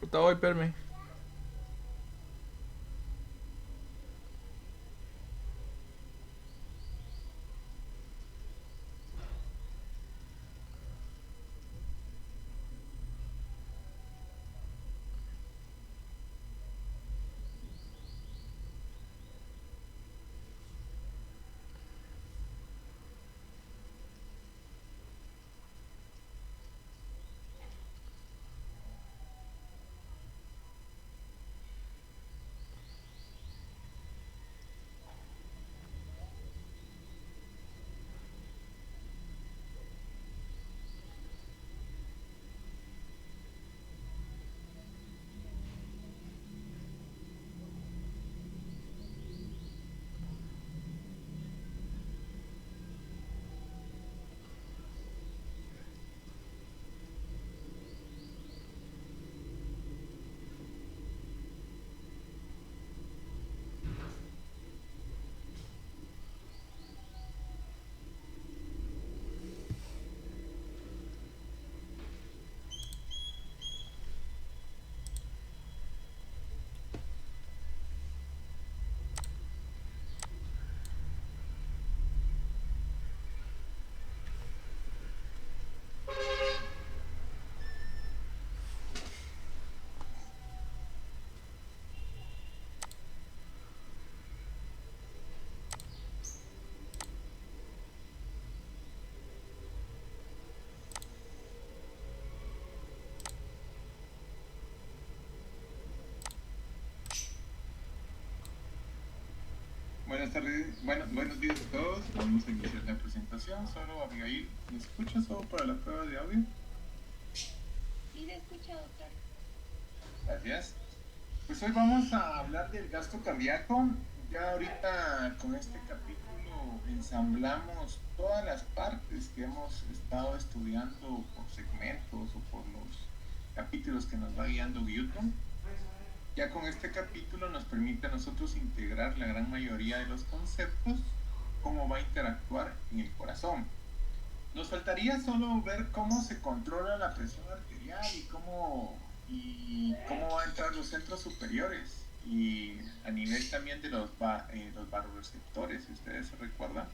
Puta, voy, perme. Buenas tardes, buenos días a todos. Vamos a iniciar la presentación. Solo Abigail, ¿me escuchas solo para la prueba de audio? Sí, le escucho, doctor. Gracias. Pues hoy vamos a hablar del gasto cardíaco. Ya ahorita con este capítulo ensamblamos todas las partes que hemos estado estudiando por segmentos o por los capítulos que nos va guiando Newton. Ya con este capítulo nos permite a nosotros integrar la gran mayoría de los conceptos, cómo va a interactuar en el corazón. Nos faltaría solo ver cómo se controla la presión arterial y cómo va a entrar los centros superiores y a nivel también de los vasoreceptores, si ustedes se recuerdan,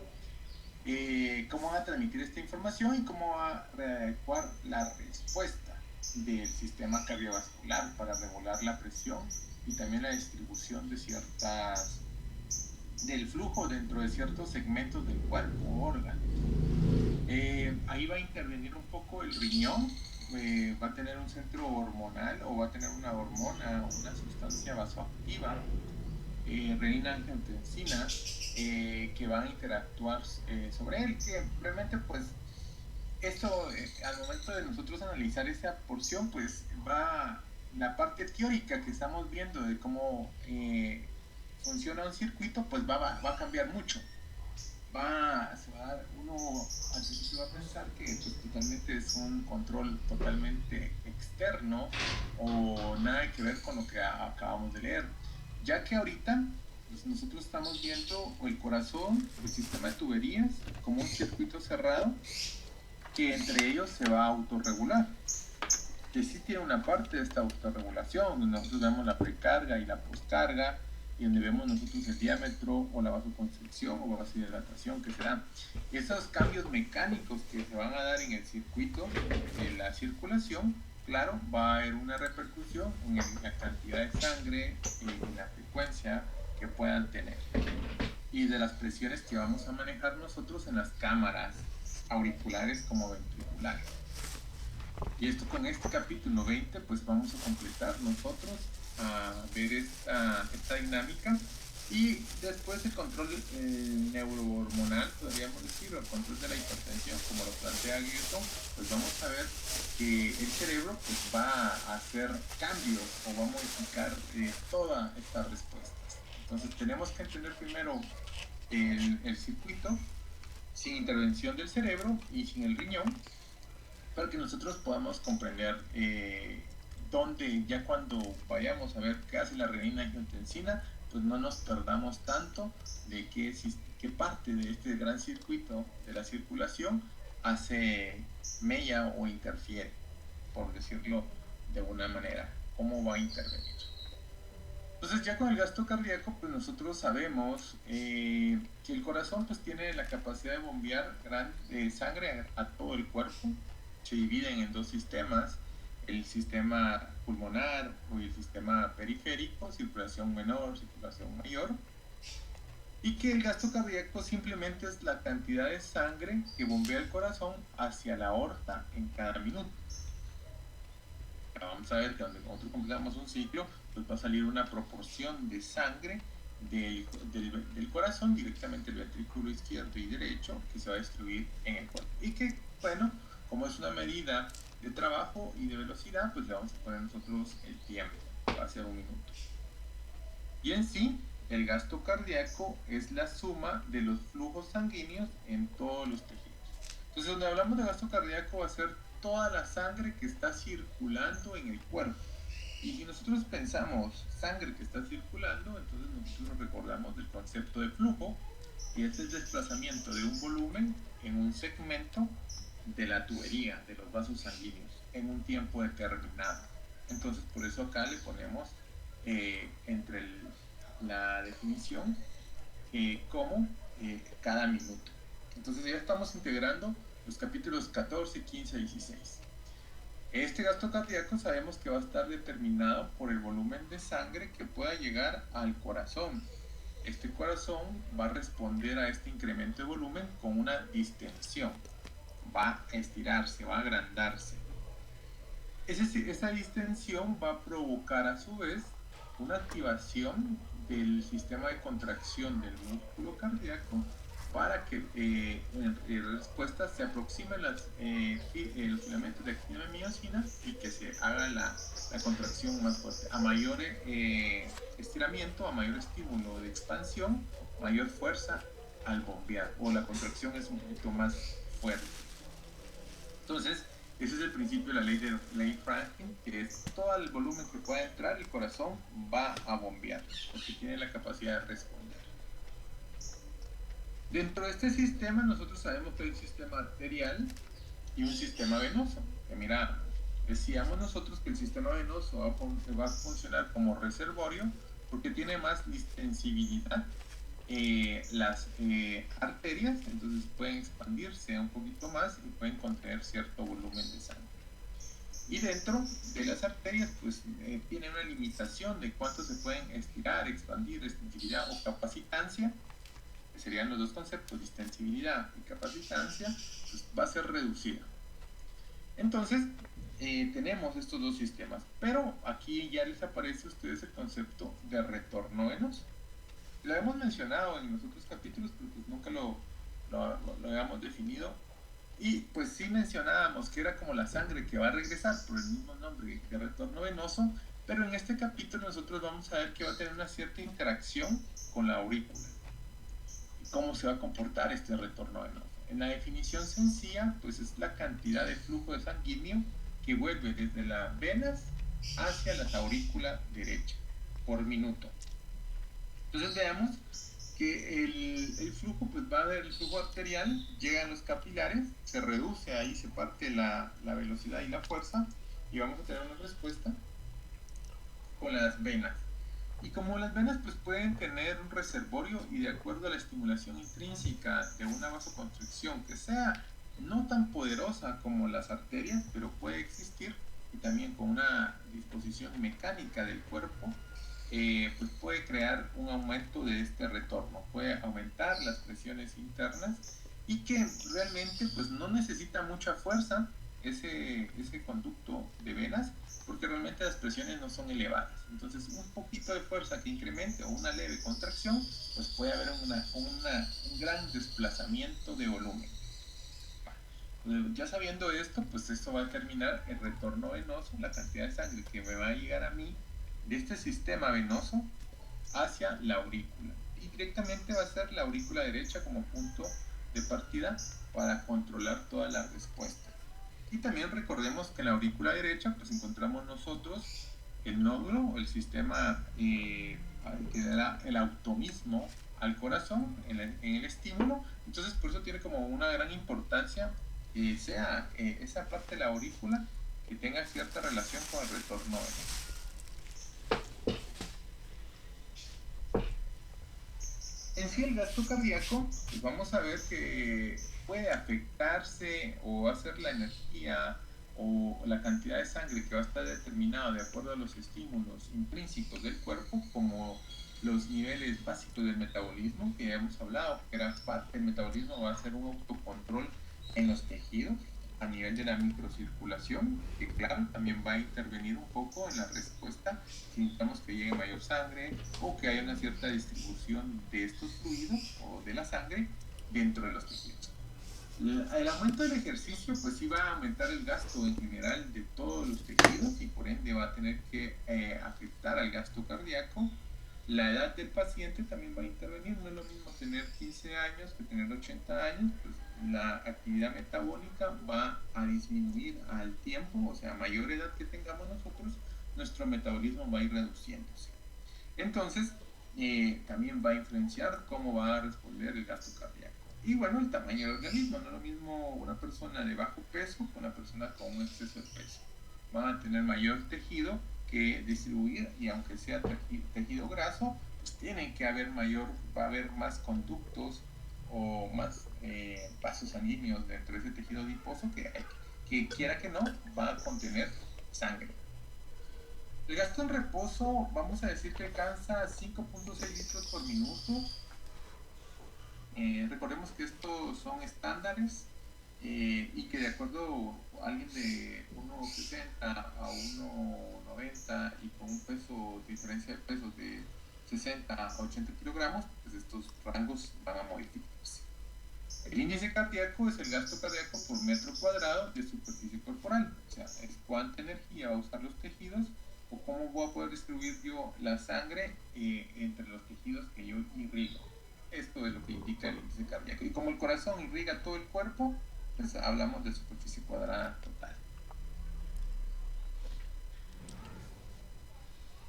cómo va a transmitir esta información y cómo va a adecuar la respuesta del sistema cardiovascular para regular la presión y también la distribución del flujo dentro de ciertos segmentos del cuerpo o órgano. Ahí va a intervenir un poco el riñón, va a tener un centro hormonal o va a tener una hormona o una sustancia vasoactiva, renina-angiotensina, que van a interactuar sobre él, que realmente pues esto al momento de nosotros analizar esa porción pues va la parte teórica que estamos viendo de cómo funciona un circuito pues va a cambiar mucho. Uno al principio va a pensar que pues, totalmente es un control totalmente externo o nada que ver con lo que acabamos de leer, ya que ahorita pues, nosotros estamos viendo el corazón, el sistema de tuberías como un circuito cerrado que entre ellos se va a autorregular, que sí tiene una parte de esta autorregulación, donde nosotros vemos la precarga y la poscarga, y donde vemos nosotros el diámetro o la vasoconstricción o vasodilatación que se dan. Esos cambios mecánicos que se van a dar en el circuito de la circulación, claro, va a haber una repercusión en la cantidad de sangre y en la frecuencia que puedan tener. Y de las presiones que vamos a manejar nosotros en las cámaras auriculares como ventriculares. Y esto con este capítulo 20, pues vamos a completar nosotros a ver esta dinámica. Y después el control neurohormonal, podríamos decir, o el control de la hipertensión, como lo plantea Newton, pues vamos a ver que el cerebro pues, va a hacer cambios o va a modificar todas estas respuestas. Entonces tenemos que entender primero el circuito sin intervención del cerebro y sin el riñón, para que nosotros podamos comprender dónde, ya cuando vayamos a ver qué hace la renina-angiotensina, pues no nos perdamos tanto de qué parte de este gran circuito de la circulación hace mella o interfiere, por decirlo de una manera. cómo va a intervenir. Entonces ya con el gasto cardíaco, pues nosotros sabemos que el corazón pues tiene la capacidad de bombear sangre a todo el cuerpo. Se dividen en dos sistemas, el sistema pulmonar o el sistema periférico, circulación menor, circulación mayor, y que el gasto cardíaco simplemente es la cantidad de sangre que bombea el corazón hacia la aorta en cada minuto. Vamos a ver que cuando nosotros completamos un ciclo, pues va a salir una proporción de sangre del corazón directamente al ventrículo izquierdo y derecho que se va a distribuir en el cuerpo. Y que, bueno, como es una medida de trabajo y de velocidad, pues le vamos a poner nosotros el tiempo, va a ser un minuto. Y en sí, el gasto cardíaco es la suma de los flujos sanguíneos en todos los tejidos. Entonces, donde hablamos de gasto cardíaco va a ser toda la sangre que está circulando en el cuerpo. Y si nosotros pensamos sangre que está circulando, entonces nosotros nos recordamos del concepto de flujo, y es el desplazamiento de un volumen en un segmento de la tubería, de los vasos sanguíneos, en un tiempo determinado. Entonces, por eso acá le ponemos entre la definición como cada minuto. Entonces ya estamos integrando los capítulos 14, 15 y 16. Este gasto cardíaco sabemos que va a estar determinado por el volumen de sangre que pueda llegar al corazón. Este corazón va a responder a este incremento de volumen con una distensión. Va a estirarse, va a agrandarse. Esa distensión va a provocar a su vez una activación del sistema de contracción del músculo cardíaco para que en respuesta se aproximen los filamentos de actina miocina y que se haga la contracción más fuerte. A mayor estiramiento, a mayor estímulo de expansión, mayor fuerza al bombear, o la contracción es un poquito más fuerte. Entonces, ese es el principio de la ley de Franklin, que es todo el volumen que pueda entrar, el corazón va a bombear, porque tiene la capacidad de responder. Dentro de este sistema nosotros sabemos que hay un sistema arterial y un sistema venoso. Que mira, decíamos nosotros que el sistema venoso va a funcionar como reservorio porque tiene más distensibilidad. Las arterias entonces pueden expandirse un poquito más y pueden contener cierto volumen de sangre. Y dentro de las arterias pues tiene una limitación de cuánto se pueden estirar, expandir, extensibilidad o capacitancia, que serían los dos conceptos, distensibilidad y capacitancia, pues va a ser reducida. Entonces tenemos estos dos sistemas, pero aquí ya les aparece a ustedes el concepto de retorno venoso. Lo hemos mencionado en los otros capítulos, pero pues nunca lo habíamos definido. Y pues sí mencionábamos que era como la sangre que va a regresar por el mismo nombre de retorno venoso, pero en este capítulo nosotros vamos a ver que va a tener una cierta interacción con la aurícula. ¿Cómo se va a comportar este retorno venoso? En la definición sencilla, pues es la cantidad de flujo de sanguíneo que vuelve desde las venas hacia la aurícula derecha por minuto. Entonces veamos que el flujo, pues va a haber el flujo arterial, llega a los capilares, se reduce ahí, se parte la velocidad y la fuerza, y vamos a tener una respuesta con las venas. Y como las venas pues pueden tener un reservorio y de acuerdo a la estimulación intrínseca de una vasoconstricción que sea no tan poderosa como las arterias, pero puede existir, y también con una disposición mecánica del cuerpo, pues puede crear un aumento de este retorno, puede aumentar las presiones internas y que realmente pues no necesita mucha fuerza ese conducto de venas, porque realmente las presiones no son elevadas. Entonces un poquito de fuerza que incremente o una leve contracción, pues puede haber un gran desplazamiento de volumen. Ya sabiendo esto, pues esto va a determinar el retorno venoso, la cantidad de sangre que me va a llegar a mí de este sistema venoso hacia la aurícula. Y directamente va a ser la aurícula derecha como punto de partida para controlar toda la respuesta. Y también recordemos que en la aurícula derecha pues encontramos nosotros el nódulo o el sistema que da el automismo al corazón en el estímulo. Entonces por eso tiene como una gran importancia sea esa parte de la aurícula que tenga cierta relación con el retorno venoso. En sí, el gasto cardíaco, pues vamos a ver que puede afectarse o hacer la energía o la cantidad de sangre que va a estar determinada de acuerdo a los estímulos intrínsecos del cuerpo, como los niveles básicos del metabolismo, que ya hemos hablado, que era parte del metabolismo, va a ser un autocontrol en los tejidos a nivel de la microcirculación, que claro, también va a intervenir un poco en la respuesta si necesitamos que llegue mayor sangre o que haya una cierta distribución de estos fluidos o de la sangre dentro de los tejidos. El aumento del ejercicio pues sí va a aumentar el gasto en general de todos los tejidos y por ende va a tener que afectar al gasto cardíaco. La edad del paciente también va a intervenir, no es lo mismo tener 15 años que tener 80 años, pues la actividad metabólica va a disminuir al tiempo, o sea, a mayor edad que tengamos nosotros, nuestro metabolismo va a ir reduciéndose. Entonces, también va a influenciar cómo va a responder el gasto cardíaco. Y bueno, el tamaño del organismo, no es lo mismo una persona de bajo peso que una persona con un exceso de peso. Van a tener mayor tejido que distribuir y aunque sea tejido graso, pues tienen que haber va a haber más conductos o más vasos sanguíneos dentro de ese tejido adiposo que quiera que no, va a contener sangre. El gasto en reposo, vamos a decir que alcanza 5.6 litros por minuto. Recordemos que estos son estándares y que de acuerdo a alguien de 1,60 a 1,90 y con un peso, diferencia de pesos de 60 a 80 kilogramos, pues estos rangos van a modificarse. El índice cardíaco es el gasto cardíaco por metro cuadrado de superficie corporal, o sea, es cuánta energía va a usar los tejidos o cómo voy a poder distribuir yo la sangre entre los tejidos que yo irrigo. Esto es lo que indica el índice cardíaco. Y como el corazón irriga todo el cuerpo, pues hablamos de superficie cuadrada total.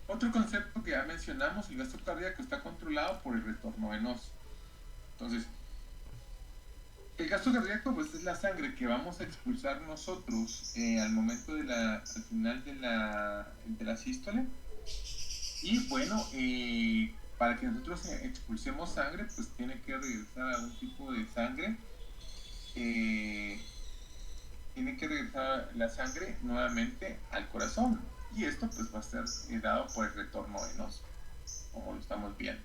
Otro concepto que ya mencionamos, el gasto cardíaco está controlado por el retorno venoso. Entonces, el gasto cardíaco pues, es la sangre que vamos a expulsar nosotros al momento al final de la sístole. Y bueno, para que nosotros expulsemos sangre, pues tiene que regresar a un tipo de sangre. Tiene que regresar la sangre nuevamente al corazón. Y esto pues va a ser dado por el retorno venoso, como lo estamos viendo.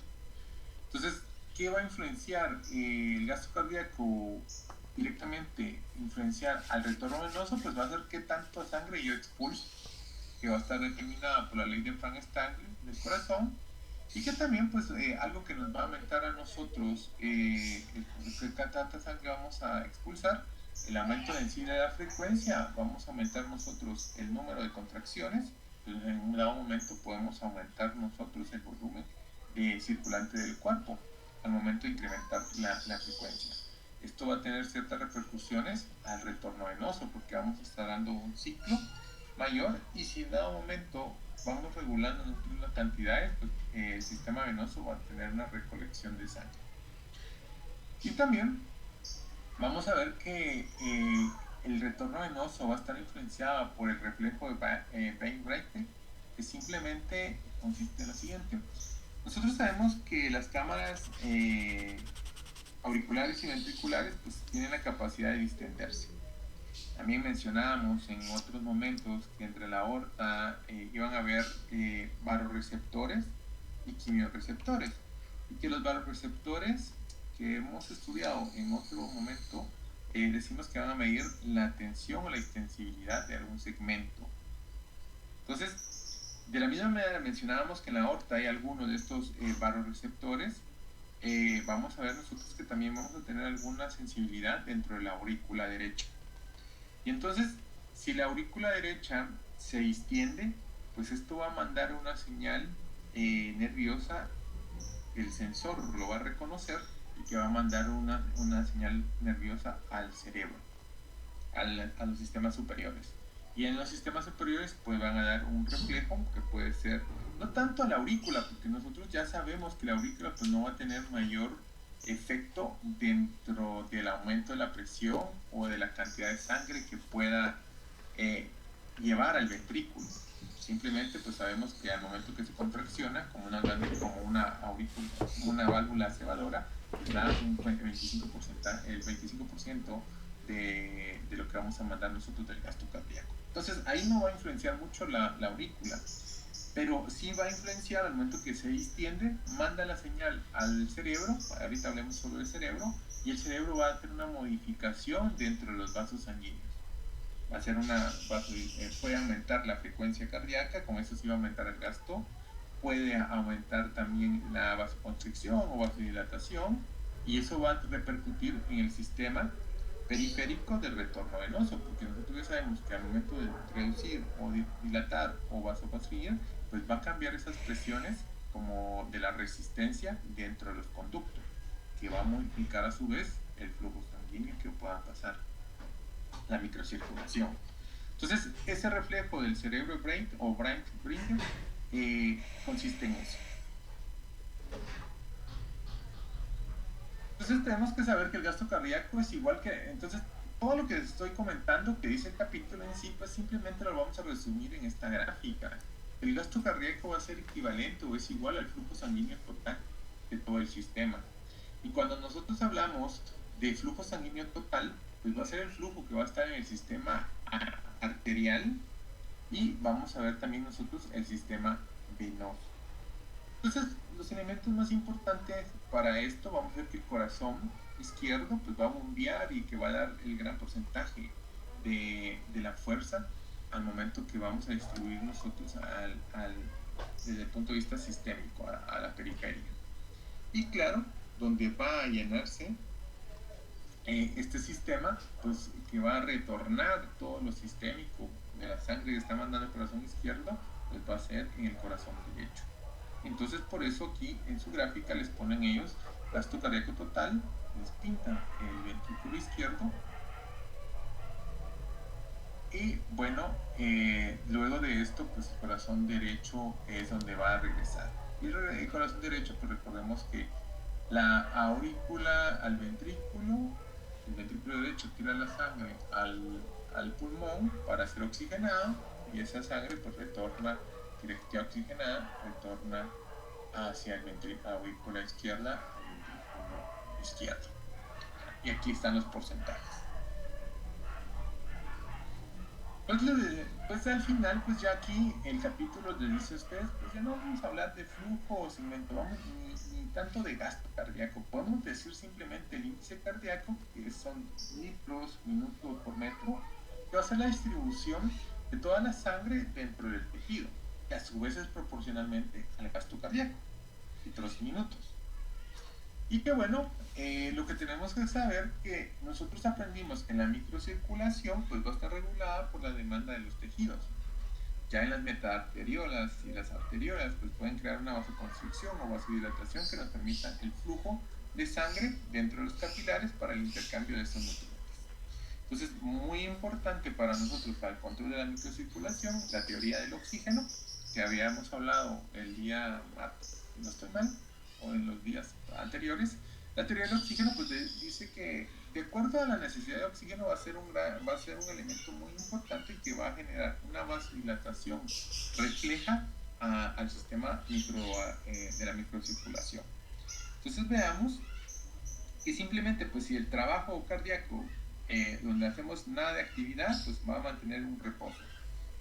Entonces, ¿qué va a influenciar el gasto cardíaco directamente? Influenciar al retorno venoso, pues va a ser qué tanta sangre yo expulso, que va a estar determinada por la ley de Frank-Starling del corazón, y que también, pues, algo que nos va a aumentar a nosotros, qué tanta sangre vamos a expulsar, el aumento de sí de la frecuencia, vamos a aumentar nosotros el número de contracciones, pues en un dado momento podemos aumentar nosotros el volumen circulante del cuerpo al momento de incrementar la frecuencia. Esto va a tener ciertas repercusiones al retorno venoso porque vamos a estar dando un ciclo mayor y si en dado momento vamos regulando las cantidades, pues el sistema venoso va a tener una recolección de sangre. Y también vamos a ver que el retorno venoso va a estar influenciado por el reflejo de Bain-Brightnell, que simplemente consiste en lo siguiente. Nosotros sabemos que las cámaras auriculares y ventriculares pues, tienen la capacidad de distenderse. También mencionábamos en otros momentos que entre la aorta iban a haber varoreceptores y quimiorreceptores. Y que los varoreceptores que hemos estudiado en otro momento decimos que van a medir la tensión o la extensibilidad de algún segmento. Entonces, de la misma manera mencionábamos que en la aorta hay algunos de estos varoreceptores. Vamos a ver nosotros que también vamos a tener alguna sensibilidad dentro de la aurícula derecha. Y entonces, si la aurícula derecha se distiende, pues esto va a mandar una señal nerviosa, el sensor lo va a reconocer y que va a mandar una señal nerviosa al cerebro, a los sistemas superiores. Y en los sistemas superiores pues van a dar un reflejo que puede ser, no tanto a la aurícula, porque nosotros ya sabemos que la aurícula pues no va a tener mayor efecto dentro del aumento de la presión o de la cantidad de sangre que pueda llevar al ventrículo. Simplemente pues sabemos que al momento que se contracciona, como una aurícula, como una válvula cebadora, pues da un 25%, el 25% de lo que vamos a mandar nosotros del gasto cardíaco. Entonces ahí no va a influenciar mucho la aurícula, pero sí va a influenciar al momento que se distiende, manda la señal al cerebro, ahorita hablemos sobre el cerebro, y el cerebro va a hacer una modificación dentro de los vasos sanguíneos. Va a ser puede aumentar la frecuencia cardíaca, con eso sí va a aumentar el gasto, puede aumentar también la vasoconstricción o vasodilatación, y eso va a repercutir en el sistema periférico del retorno venoso, porque nosotros ya sabemos que al momento de reducir o dilatar o vasoconstricir, pues va a cambiar esas presiones como de la resistencia dentro de los conductos, que va a modificar a su vez el flujo sanguíneo que pueda pasar la microcirculación. Entonces, ese reflejo del cerebro brain o brain bringer consiste en eso. Entonces, tenemos que saber que el gasto cardíaco es igual que... Entonces, todo lo que estoy comentando, que dice el capítulo en sí, pues simplemente lo vamos a resumir en esta gráfica. El gasto cardíaco va a ser equivalente o es igual al flujo sanguíneo total de todo el sistema. Y cuando nosotros hablamos de flujo sanguíneo total, pues va a ser el flujo que va a estar en el sistema arterial y vamos a ver también nosotros el sistema venoso. Entonces, los elementos más importantes para esto, vamos a ver que el corazón izquierdo pues va a bombear y que va a dar el gran porcentaje de la fuerza al momento que vamos a distribuir nosotros desde el punto de vista sistémico a la periferia. Y claro, donde va a llenarse este sistema, pues que va a retornar todo lo sistémico de la sangre que está mandando el corazón izquierdo, pues va a ser en el corazón derecho. Entonces por eso aquí en su gráfica les ponen ellos gasto cardíaco total, les pintan el ventrículo izquierdo y bueno, luego de esto pues el corazón derecho es donde va a regresar. Y el corazón derecho pues recordemos que la aurícula al ventrículo, el ventrículo derecho tira la sangre al pulmón para ser oxigenada y esa sangre pues retorna, ya oxigenada, retorna hacia el ventrículo aurícula izquierda al ventrículo izquierdo. Y aquí están los porcentajes. Pues al final, pues ya aquí el capítulo les dice a ustedes, pues ya no vamos a hablar de flujo o segmento, vamos ni tanto de gasto cardíaco, podemos decir simplemente el índice cardíaco, que son litros, minutos por metro, que va a ser la distribución de toda la sangre dentro del tejido, que a su vez es proporcionalmente al gasto cardíaco, litros y minutos. Y que bueno, lo que tenemos que saber que nosotros aprendimos que en la microcirculación pues va a estar regulada por la demanda de los tejidos. Ya en las metaarteriolas y las arteriolas pues pueden crear una vasoconstricción o vasodilatación que nos permita el flujo de sangre dentro de los capilares para el intercambio de estos nutrientes. Entonces, muy importante para nosotros para el control de la microcirculación, la teoría del oxígeno, que habíamos hablado el día martes, si no estoy mal, o en los días anteriores. La teoría del oxígeno pues dice que de acuerdo a la necesidad de oxígeno va a ser un elemento muy importante que va a generar una vasodilatación refleja al sistema de la microcirculación. Entonces veamos que simplemente pues si el trabajo cardíaco donde hacemos nada de actividad pues va a mantener un reposo.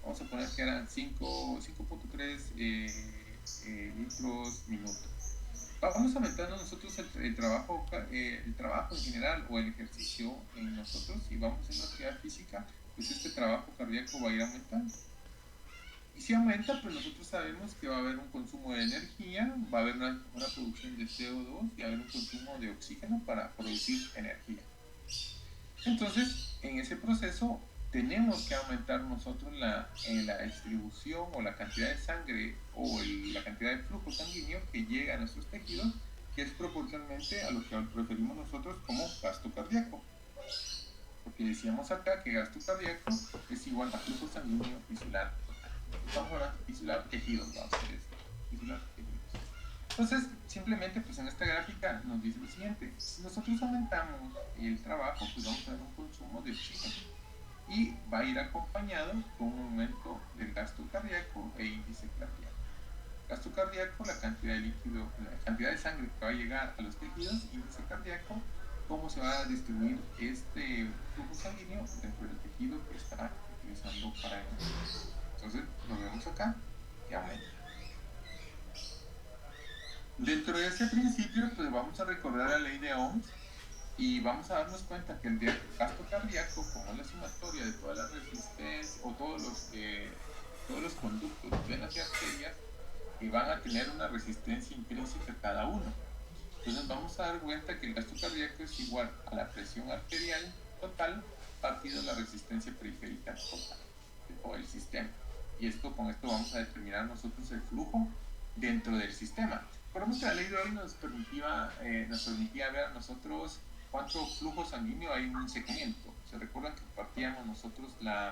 Vamos a poner que eran 5.3 litros minutos. Vamos aumentando nosotros el trabajo en general o el ejercicio en nosotros y vamos en la actividad física, pues este trabajo cardíaco va a ir aumentando. Y si aumenta, pues nosotros sabemos que va a haber un consumo de energía, va a haber una producción de CO2 y va a haber un consumo de oxígeno para producir energía. Entonces, en ese proceso tenemos que aumentar nosotros la distribución o la cantidad de sangre o la cantidad de flujo sanguíneo que llega a nuestros tejidos, que es proporcionalmente a lo que referimos nosotros como gasto cardíaco. Porque decíamos acá que gasto cardíaco es igual a flujo sanguíneo tisular. Estamos hablando de tisular tejidos, vamos a decir. Tisular tejidos. Entonces, simplemente pues en esta gráfica nos dice lo siguiente: si nosotros aumentamos el trabajo, pues vamos a ver un consumo de oxígeno. y va a ir acompañado con un aumento del gasto cardíaco e índice cardíaco. Gasto cardíaco, la cantidad de líquido, la cantidad de sangre que va a llegar a los tejidos, índice cardíaco, cómo se va a distribuir este flujo sanguíneo dentro del tejido que está utilizando para el movimiento. Entonces, lo vemos acá, que aumenta. Dentro de ese principio, pues vamos a recordar la ley de Ohm y vamos a darnos cuenta que el gasto cardíaco, como es la sumatoria de todas las resistencias o todos los conductos de las arterias, y van a tener una resistencia intrínseca cada uno. Entonces vamos a dar cuenta que el gasto cardíaco es igual a la presión arterial total partido la resistencia periférica total de todo el sistema. Y con esto vamos a determinar nosotros el flujo dentro del sistema. Recordemos que la ley de hoy nos permitía ver a nosotros cuánto flujo sanguíneo hay en un segmento. Se recuerdan que partíamos nosotros la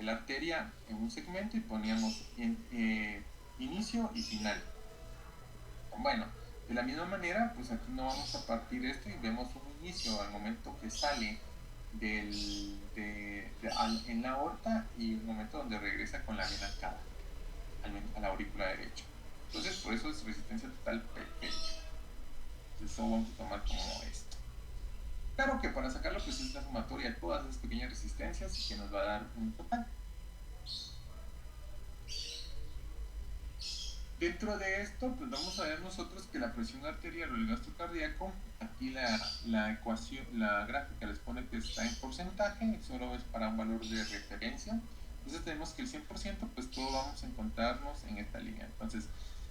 arteria en un segmento y poníamos inicio y final. Bueno, de la misma manera, pues aquí no vamos a partir esto y vemos un inicio al momento que sale en la aorta y un momento donde regresa con la vena cava a la aurícula derecha. Entonces, por eso es resistencia total periférica. Entonces, eso vamos a tomar como esto. Claro que para sacarlo, pues es la sumatoria de todas esas pequeñas resistencias y que nos va a dar un total. Dentro de esto, pues vamos a ver nosotros que la presión arterial o el gasto cardíaco, aquí la ecuación, la gráfica les pone que está en porcentaje, solo es para un valor de referencia. Entonces tenemos que el 100%, pues todo vamos a encontrarnos en esta línea. Entonces,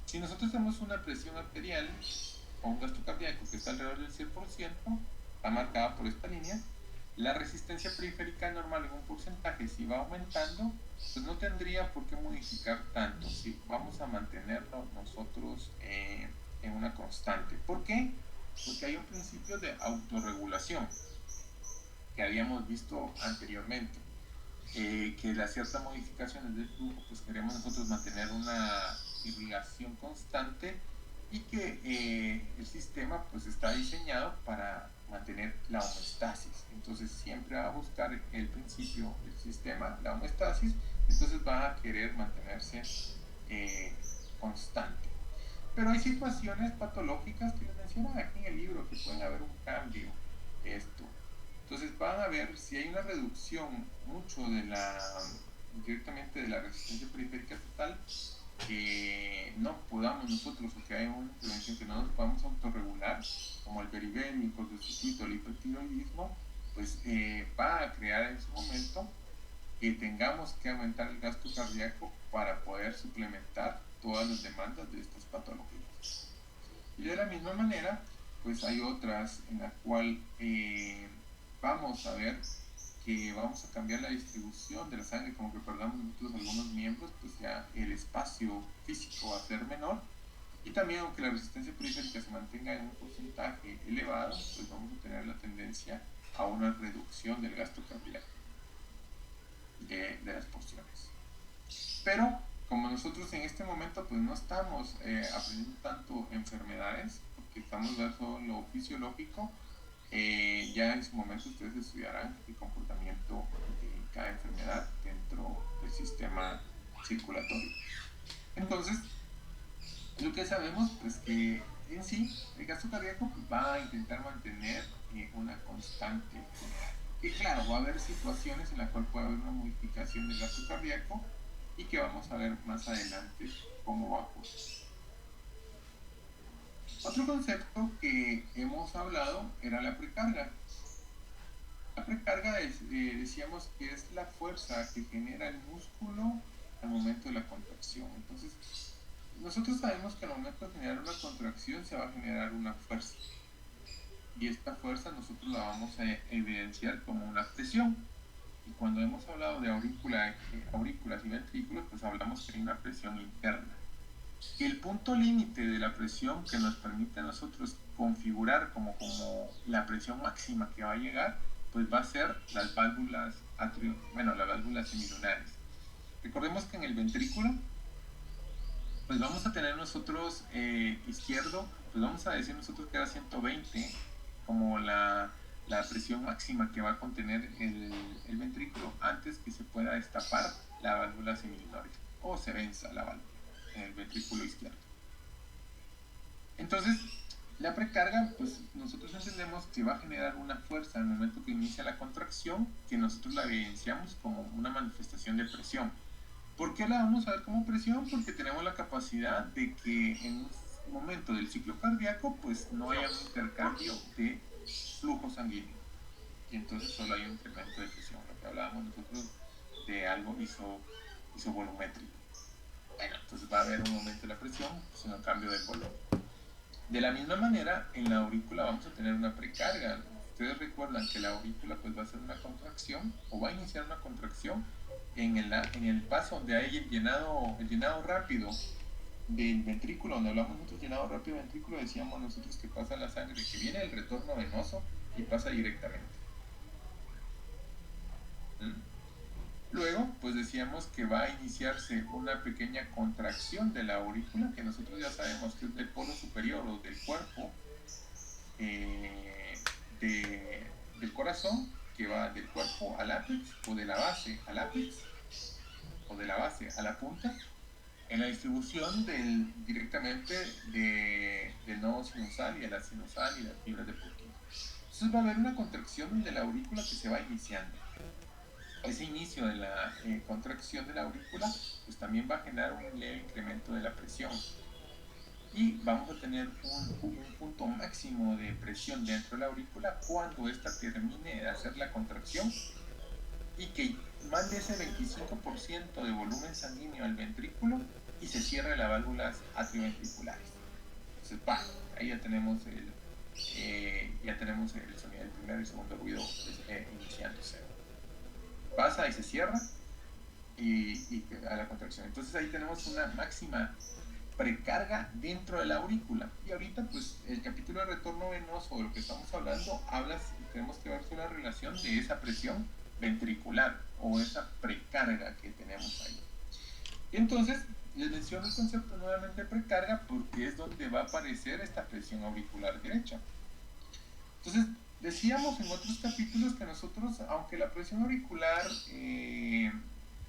si nosotros tenemos una presión arterial o un gasto cardíaco que está alrededor del 100%, está marcada por esta línea, la resistencia periférica normal en un porcentaje, si va aumentando, pues no tendría por qué modificar tanto, si vamos a mantenerlo nosotros en una constante. ¿Por qué? Porque hay un principio de autorregulación que habíamos visto anteriormente, que las ciertas modificaciones del flujo, pues queremos nosotros mantener una irrigación constante y que el sistema pues está diseñado para mantener la homeostasis. Entonces siempre va a buscar el principio del sistema, la homeostasis, entonces va a querer mantenerse constante. Pero hay situaciones patológicas que les mencionan aquí en el libro que pueden haber un cambio de esto. Entonces van a ver si hay una reducción mucho directamente de la resistencia periférica total, que no podamos nosotros, o que hay una intervención que no nos podamos autorregular, como el beribémico, el circuito, el hipertiroidismo, pues va a crear en su momento que tengamos que aumentar el gasto cardíaco para poder suplementar todas las demandas de estas patologías. Y de la misma manera, pues hay otras en la cual vamos a ver que vamos a cambiar la distribución de la sangre, como que perdamos nosotros algunos miembros, pues ya el espacio físico va a ser menor, y también aunque la resistencia periférica se mantenga en un porcentaje elevado, pues vamos a tener la tendencia a una reducción del gasto cardíaco de las porciones. Pero como nosotros en este momento pues no estamos aprendiendo tanto enfermedades, porque estamos dando lo fisiológico, ya en su momento ustedes estudiarán el comportamiento de cada enfermedad dentro del sistema circulatorio. Entonces, lo que sabemos es que en sí el gasto cardíaco pues, va a intentar mantener una constante general. Y claro, va a haber situaciones en las cuales puede haber una modificación del gasto cardíaco y que vamos a ver más adelante cómo va a ocurrir. Otro concepto que hemos hablado era la precarga. La precarga decíamos que es la fuerza que genera el músculo al momento de la contracción. Entonces, nosotros sabemos que al momento de generar una contracción se va a generar una fuerza. Y esta fuerza nosotros la vamos a evidenciar como una presión. Y cuando hemos hablado de aurículas y ventrículos, pues hablamos que hay una presión interna. El punto límite de la presión que nos permite a nosotros configurar como la presión máxima que va a llegar, pues va a ser las válvulas las válvulas semilunares. Recordemos que en el ventrículo, pues vamos a tener nosotros izquierdo, pues vamos a decir nosotros que era 120 como la la presión máxima que va a contener el ventrículo antes que se pueda destapar la válvula seminórica o se venza la válvula en el ventrículo izquierdo. Entonces, la precarga, pues nosotros entendemos que va a generar una fuerza al momento que inicia la contracción, que nosotros la evidenciamos como una manifestación de presión. ¿Por qué la vamos a ver como presión? Porque tenemos la capacidad de que en un momento del ciclo cardíaco, pues no haya un intercambio de flujo sanguíneo. Y entonces solo hay un incremento de presión, lo que hablábamos nosotros de algo isovolumétrico. Bueno, entonces va a haber un aumento de la presión, sino un cambio de volumen. De la misma manera, en la aurícula vamos a tener una precarga. Ustedes recuerdan que la aurícula pues va a hacer una contracción o va a iniciar una contracción en el paso donde hay el llenado rápido del ventrículo, donde hablamos nosotros llenado rápido del ventrículo, decíamos nosotros que pasa la sangre, que viene el retorno venoso y pasa directamente. Luego, pues decíamos que va a iniciarse una pequeña contracción de la aurícula, que nosotros ya sabemos que es del polo superior o del cuerpo del corazón, que va del cuerpo al ápex, o de la base al ápex, o de la base a la punta, en la distribución directamente del nodo sinusal y de la sinusal y las fibras de Purkinje. Entonces va a haber una contracción de la aurícula que se va iniciando. Ese inicio de la contracción de la aurícula pues también va a generar un leve incremento de la presión y vamos a tener un punto máximo de presión dentro de la aurícula cuando ésta termine de hacer la contracción y que mande ese 25% de volumen sanguíneo al ventrículo y se cierre las válvulas atrioventriculares. Entonces, ahí ya tenemos el sonido del primer y segundo ruido iniciándose. Pasa y se cierra y a la contracción. Entonces ahí tenemos una máxima precarga dentro de la aurícula. Y ahorita pues el capítulo de retorno venoso de lo que estamos hablando tenemos que ver la relación de esa presión ventricular o esa precarga que tenemos ahí. Y entonces les menciono el concepto nuevamente de precarga porque es donde va a aparecer esta presión auricular derecha. Entonces decíamos en otros capítulos que nosotros, aunque la presión auricular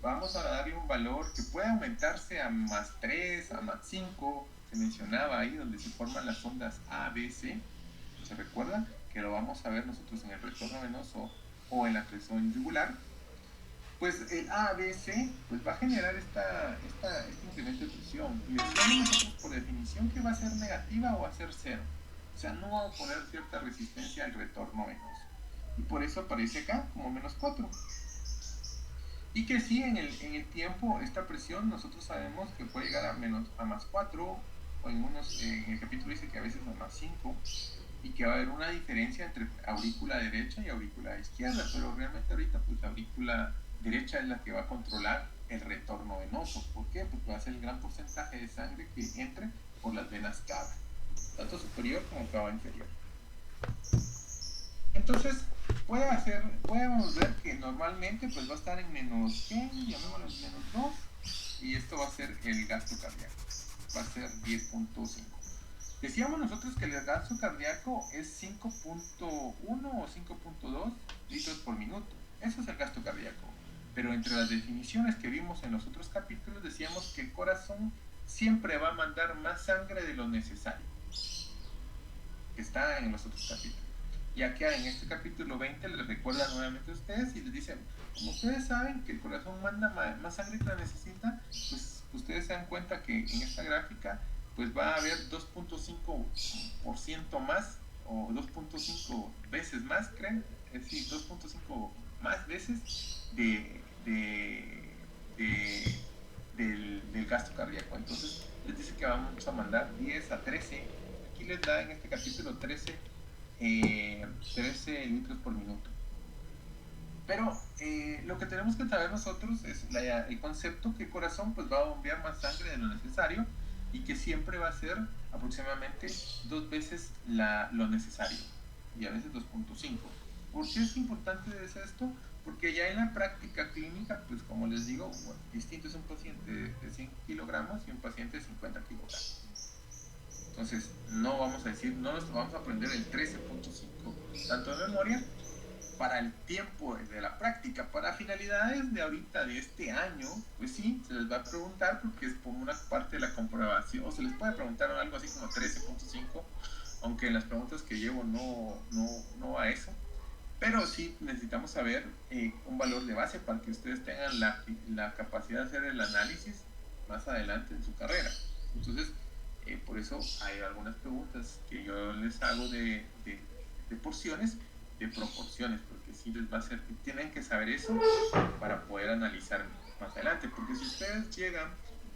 vamos a darle un valor que puede aumentarse a más 3, a más 5, se mencionaba ahí donde se forman las ondas A, B, C, ¿se recuerdan? Que lo vamos a ver nosotros en el retorno venoso o en la presión yugular. Pues el A, B, C pues va a generar este incremento de presión y decíamos nosotros por definición que va a ser negativa o va a ser cero. O sea, no va a poner cierta resistencia al retorno venoso. Y por eso aparece acá como menos 4. Y que sí, en el tiempo, esta presión nosotros sabemos que puede llegar a más 4, o en el capítulo dice que a veces a más 5, y que va a haber una diferencia entre aurícula derecha y aurícula izquierda, pero realmente ahorita pues la aurícula derecha es la que va a controlar el retorno venoso. ¿Por qué? Porque va a ser el gran porcentaje de sangre que entre por las venas cava, tanto superior como cava inferior. Entonces, podemos ver que normalmente pues va a estar en menos 100, llamémoslo en menos 2, y esto va a ser el gasto cardíaco, va a ser 10.5. Decíamos nosotros que el gasto cardíaco es 5.1 o 5.2 litros por minuto, eso es el gasto cardíaco, pero entre las definiciones que vimos en los otros capítulos decíamos que el corazón siempre va a mandar más sangre de lo necesario, que está en los otros capítulos. Y aquí en este capítulo 20 les recuerda nuevamente a ustedes y les dicen, como ustedes saben que el corazón manda más sangre que la necesita, pues ustedes se dan cuenta que en esta gráfica pues va a haber 2.5% más o 2.5 veces más, creen, es decir, 2.5 más veces del gasto cardíaco. Entonces les dice que vamos a mandar 10 a 13, aquí les da en este capítulo 13 litros por minuto. Pero lo que tenemos que saber nosotros es el concepto que el corazón pues va a bombear más sangre de lo necesario y que siempre va a ser aproximadamente 2 veces lo necesario y a veces 2.5. ¿Por qué es importante esto? Porque ya en la práctica clínica, pues como les digo, distinto es un paciente de 100 kilogramos y un paciente de 50 kilogramos. Entonces, no vamos a decir, no nos vamos a aprender el 13.5 tanto de memoria para el tiempo de la práctica. Para finalidades de ahorita, de este año, pues sí, se les va a preguntar porque es como una parte de la comprobación, o se les puede preguntar algo así como 13.5, aunque en las preguntas que llevo no va a eso. Pero sí necesitamos saber un valor de base para que ustedes tengan la capacidad de hacer el análisis más adelante en su carrera. Entonces, por eso hay algunas preguntas que yo les hago de porciones, de proporciones, porque sí les va a hacer que tienen que saber eso para poder analizar más adelante. Porque si ustedes llegan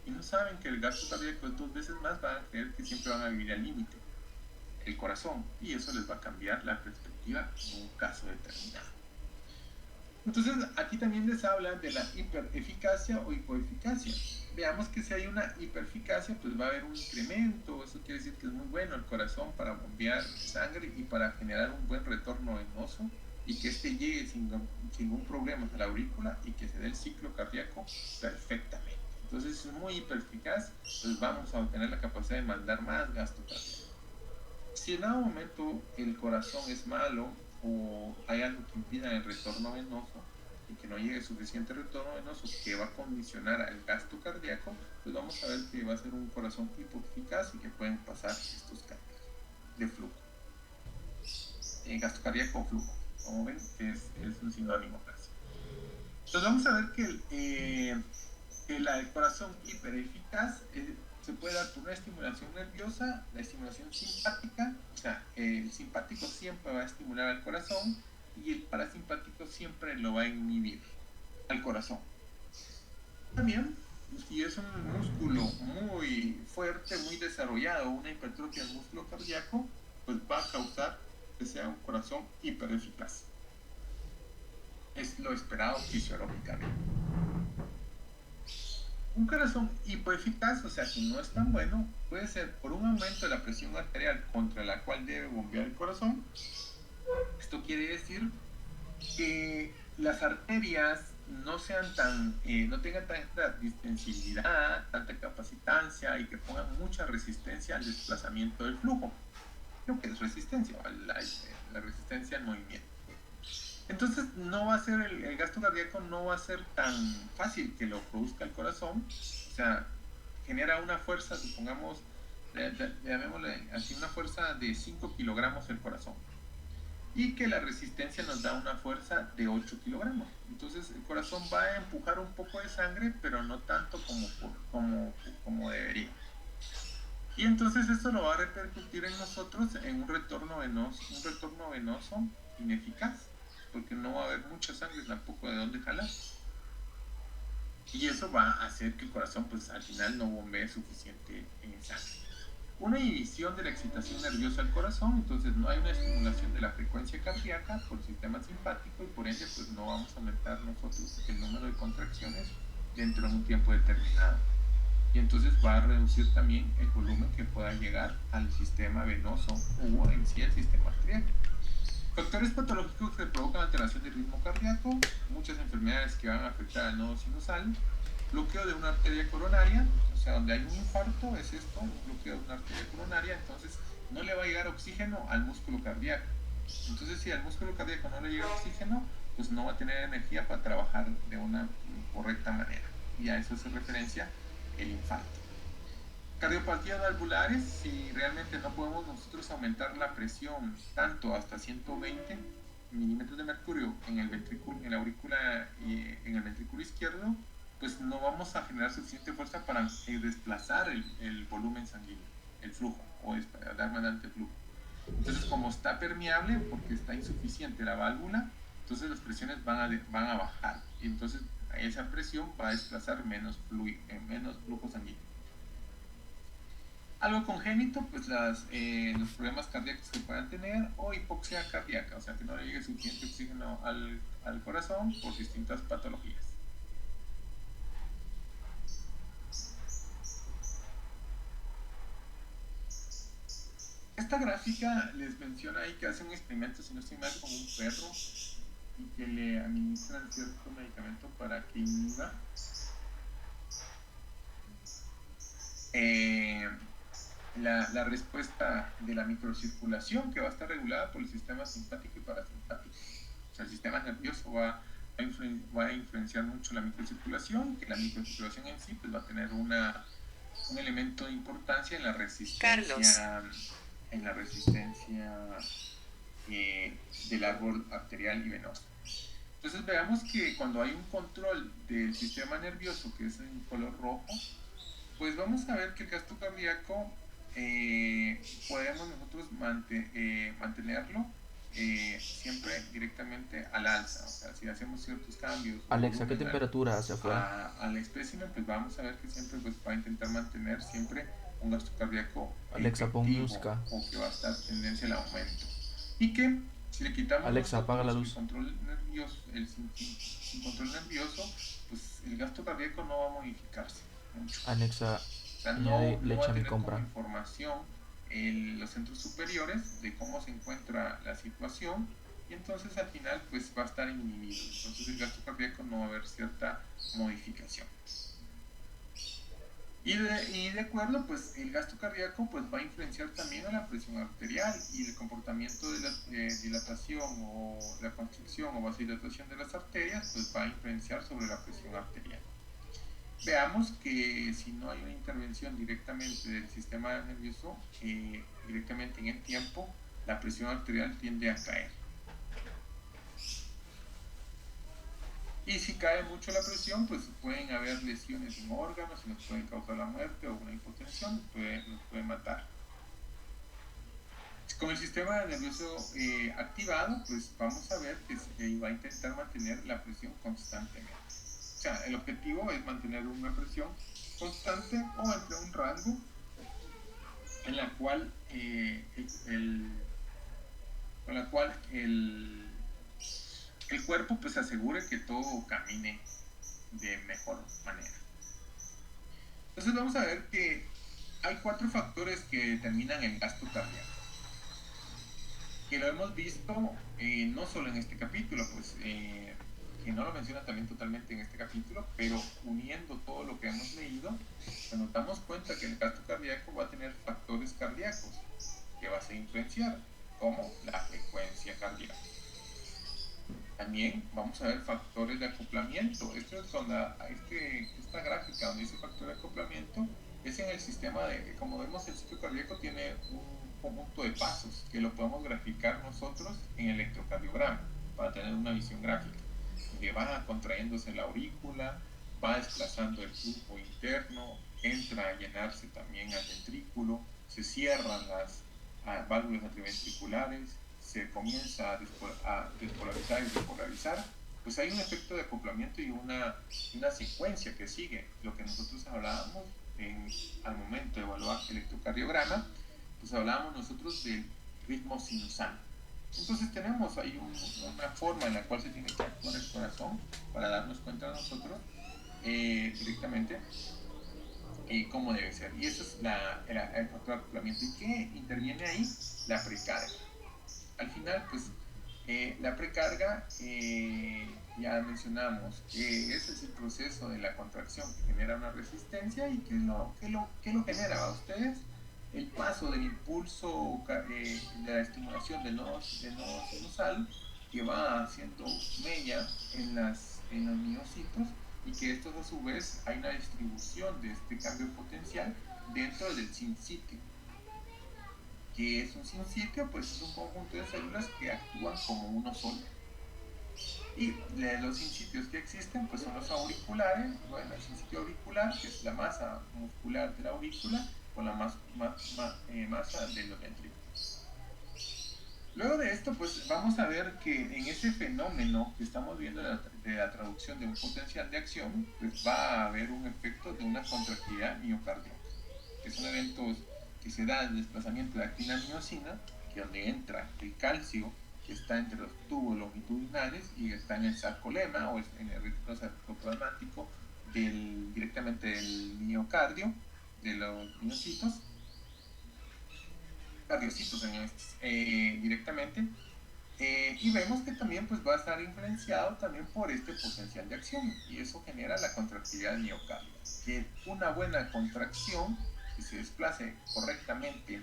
y no saben que el gasto cardíaco es 2 veces más, van a creer que siempre van a vivir al límite el corazón, y eso les va a cambiar la perspectiva en un caso determinado. Entonces, aquí también les hablan de la hipereficacia o hipoeficacia. Veamos que si hay una hipereficacia, pues va a haber un incremento. Eso quiere decir que es muy bueno el corazón para bombear sangre y para generar un buen retorno venoso y que este llegue sin ningún problema a la aurícula y que se dé el ciclo cardíaco perfectamente. Entonces, si es muy hipereficaz, pues vamos a obtener la capacidad de mandar más gasto cardíaco. Si en algún momento el corazón es malo o hay algo que impida el retorno venoso y que no llegue suficiente retorno venoso que va a condicionar al gasto cardíaco, pues vamos a ver que va a ser un corazón hipoeficaz y que pueden pasar estos cambios de flujo. Gasto cardíaco o flujo, como ven, es un sinónimo casi. Entonces vamos a ver que el corazón hipereficaz se puede dar por una estimulación nerviosa, la estimulación simpática, o sea, el simpático siempre va a estimular al corazón y el parasimpático siempre lo va a inhibir al corazón. También, si es un músculo muy fuerte, muy desarrollado, una hipertrofia del músculo cardíaco, pues va a causar que sea un corazón hipereficaz. Es lo esperado fisiológicamente. Un corazón hipoeficaz, o sea que no es tan bueno, puede ser por un aumento de la presión arterial contra la cual debe bombear el corazón. Esto quiere decir que las arterias no sean no tengan tanta distensibilidad, tanta capacitancia y que pongan mucha resistencia al desplazamiento del flujo. Lo que es resistencia, la resistencia al movimiento. Entonces no va a ser el gasto cardíaco no va a ser tan fácil que lo produzca el corazón, o sea, genera una fuerza, supongamos, llamémosle así, una fuerza de 5 kilogramos el corazón, y que la resistencia nos da una fuerza de 8 kilogramos. Entonces el corazón va a empujar un poco de sangre, pero no tanto como debería. Y entonces esto lo va a repercutir en nosotros en un retorno venoso ineficaz, porque no va a haber mucha sangre tampoco de dónde jalar. Y eso va a hacer que el corazón pues al final no bombee suficiente sangre. Una inhibición de la excitación nerviosa al corazón, entonces no hay una estimulación de la frecuencia cardíaca por el sistema simpático y por ende pues no vamos a aumentar nosotros el número de contracciones dentro de un tiempo determinado. Y entonces va a reducir también el volumen que pueda llegar al sistema venoso o en sí al sistema arterial. Factores patológicos que provocan alteración del ritmo cardíaco, muchas enfermedades que van a afectar al nodo sinusal, bloqueo de una arteria coronaria, o sea, donde hay un infarto, es esto, un bloqueo de una arteria coronaria, entonces no le va a llegar oxígeno al músculo cardíaco. Entonces, si al músculo cardíaco no le llega oxígeno, pues no va a tener energía para trabajar de una correcta manera. Y a eso hace referencia el infarto. Cardiopatías valvulares, si realmente no podemos nosotros aumentar la presión tanto hasta 120 milímetros de mercurio en el ventrículo, en la aurícula y en el ventrículo izquierdo, pues no vamos a generar suficiente fuerza para desplazar el volumen sanguíneo, el flujo, o dar mandante flujo. Entonces, como está permeable, porque está insuficiente la válvula, entonces las presiones van a bajar. Y entonces esa presión va a desplazar menos flujo sanguíneo. Algo congénito, pues los problemas cardíacos que puedan tener, o hipoxia cardíaca, o sea que no le llegue suficiente oxígeno al corazón por distintas patologías. Esta gráfica les menciona ahí que hace un experimento, si no estoy mal, con un perro y que le administran cierto medicamento para que inhiba la respuesta de la microcirculación, que va a estar regulada por el sistema simpático y parasimpático. O sea, el sistema nervioso va a influenciar mucho la microcirculación, que la microcirculación en sí pues, va a tener un elemento de importancia en la resistencia, del árbol arterial y venoso. Entonces veamos que cuando hay un control del sistema nervioso, que es en color rojo, pues vamos a ver que el gasto cardíaco podemos nosotros mantenerlo siempre directamente al alza. O sea, si hacemos ciertos cambios Alexa, ¿qué temperatura hace afuera? al espécimen, pues vamos a ver que siempre pues, va a intentar mantener siempre un gasto cardíaco Alexa, pon música. o que va a estar tendencia al aumento. Y que si le quitamos Alexa, apaga la luz. el control nervioso, sin control nervioso, pues el gasto cardíaco no va a modificarse mucho. Alexa, O sea, añade no leche va a a mi tener compra. como información en los centros superiores de cómo se encuentra la situación, y entonces al final pues va a estar inhibido. Entonces el gasto cardíaco no va a haber cierta modificación. Y de acuerdo, pues el gasto cardíaco pues va a influenciar también a la presión arterial, y el comportamiento de la dilatación o la constricción o vasodilatación de las arterias pues va a influenciar sobre la presión arterial. Veamos que si no hay una intervención directamente del sistema nervioso, directamente en el tiempo, la presión arterial tiende a caer. Y si cae mucho la presión, pues pueden haber lesiones en órganos y nos pueden causar la muerte, o una hipotensión nos puede matar. Con el sistema nervioso activado, pues vamos a ver que va a intentar mantener la presión constantemente. O sea, el objetivo es mantener una presión constante o entre un rango en la cual el cuerpo pues asegure que todo camine de mejor manera. Entonces vamos a ver que hay 4 factores que determinan el gasto cardíaco, que lo hemos visto no solo en este capítulo, pues que no lo menciona también totalmente en este capítulo, pero uniendo todo lo que hemos leído, pues nos damos cuenta que el gasto cardíaco va a tener factores cardíacos que va a ser influenciar, como la frecuencia cardíaca. También vamos a ver factores de acoplamiento. Esto es esta gráfica donde dice factor de acoplamiento, es en el sistema como vemos, el ciclo cardíaco tiene un conjunto de pasos que lo podemos graficar nosotros en el electrocardiograma para tener una visión gráfica, que va contrayéndose la aurícula, va desplazando el flujo interno, entra a llenarse también al ventrículo, se cierran las válvulas atrioventriculares, se comienza a despolarizar y despolarizar. Pues hay un efecto de acoplamiento y una secuencia que sigue. Lo que nosotros hablábamos al momento de evaluar el electrocardiograma, pues hablábamos nosotros del ritmo sinusal. Entonces tenemos ahí una forma en la cual se tiene que actuar el corazón para darnos cuenta nosotros directamente cómo debe ser. Y eso es el factor de acoplamiento. ¿Y qué interviene ahí? La precarga. Al final, pues, la precarga, ya mencionamos, ese es el proceso de la contracción que genera una resistencia. ¿Y qué lo genera a ustedes? El paso del impulso de la estimulación del nodo sinusal, que va haciendo mella en los miocitos, y que estos a su vez hay una distribución de este cambio potencial dentro del sinsitio. ¿Qué es un sinsitio? Pues es un conjunto de células que actúan como uno solo. Y los sinsitios que existen pues son los auriculares. Bueno, el sinsitio auricular, que es la masa muscular de la aurícula, con la masa de los ventrículos. Luego de esto, pues vamos a ver que en ese fenómeno que estamos viendo de la traducción de un potencial de acción, pues va a haber un efecto de una contractilidad miocárdica, que son eventos que se da el desplazamiento de actina-miocina, que donde entra el calcio, que está entre los tubos longitudinales y está en el sarcolema o en el retículo sarcoplasmático directamente del miocardio, de los miocitos, cardiocitos directamente, y vemos que también pues, va a estar influenciado también por este potencial de acción, y eso genera la contractilidad miocárdica, que una buena contracción que se desplace correctamente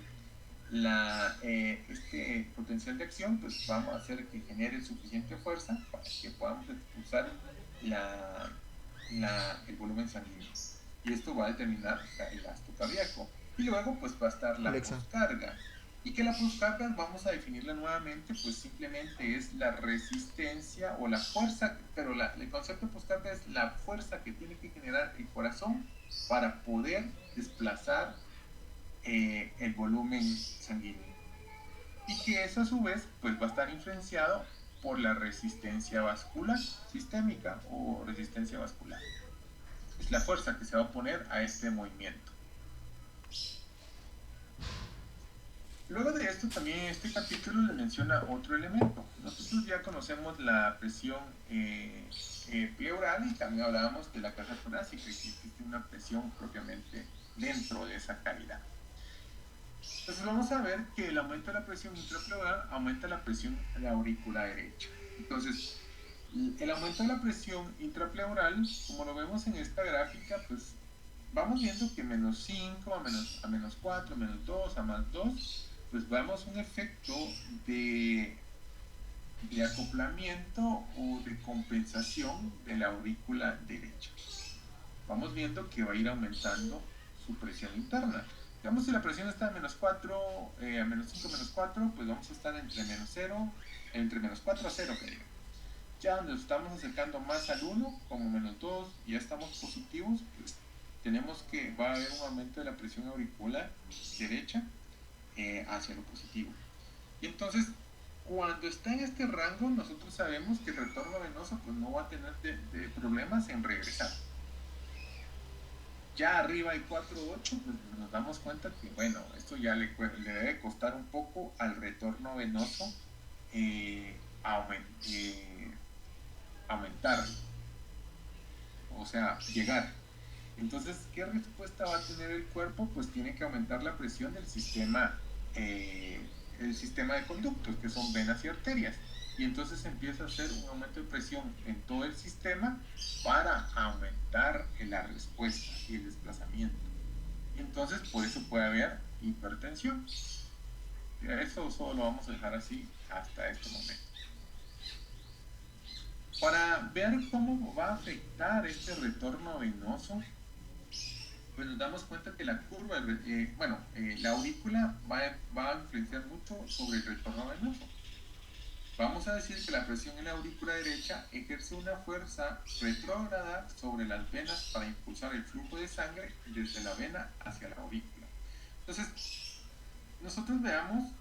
este potencial de acción, pues vamos a hacer que genere suficiente fuerza para que podamos expulsar el volumen sanguíneo. Y esto va a determinar el gasto cardíaco. Y luego pues va a estar la postcarga. Y que la postcarga vamos a definirla nuevamente, pues simplemente es la resistencia o la fuerza, pero el concepto de postcarga es la fuerza que tiene que generar el corazón para poder desplazar el volumen sanguíneo. Y que eso a su vez pues va a estar influenciado por la resistencia vascular sistémica o resistencia vascular. Es la fuerza que se va a oponer a este movimiento. Luego de esto también este capítulo le menciona otro elemento. Nosotros ya conocemos la presión pleural y también hablábamos de la caja torácica, que existe una presión propiamente dentro de esa cavidad. Entonces vamos a ver que el aumento de la presión intrapleural aumenta la presión de la aurícula derecha. Entonces, el aumento de la presión intrapleural, como lo vemos en esta gráfica, pues vamos viendo que menos 5 a menos 4, menos 2, a más 2, pues vemos un efecto de acoplamiento o de compensación de la aurícula derecha. Vamos viendo que va a ir aumentando su presión interna. Digamos, si la presión está a menos 4, a menos 5, menos 4, pues vamos a estar entre menos 0, entre menos 4 a 0, que diga. Ya nos estamos acercando más al 1, como menos 2, y ya estamos positivos, pues tenemos que va a haber un aumento de la presión auricular derecha hacia lo positivo. Y entonces, cuando está en este rango, nosotros sabemos que el retorno venoso pues no va a tener de problemas en regresar. Ya arriba hay 4 o 8, pues nos damos cuenta que, bueno, esto ya le debe costar un poco al retorno venoso aumentar, o sea, llegar. Entonces, ¿qué respuesta va a tener el cuerpo? Pues tiene que aumentar la presión del sistema, el sistema de conductos, que son venas y arterias. Y entonces empieza a hacer un aumento de presión en todo el sistema para aumentar la respuesta y el desplazamiento. Y entonces, por eso puede haber hipertensión. Eso solo lo vamos a dejar así hasta este momento. Para ver cómo va a afectar este retorno venoso, pues nos damos cuenta que la curva, la aurícula va a influenciar mucho sobre el retorno venoso. Vamos a decir que la presión en la aurícula derecha ejerce una fuerza retrógrada sobre las venas para impulsar el flujo de sangre desde la vena hacia la aurícula. Entonces, nosotros veamos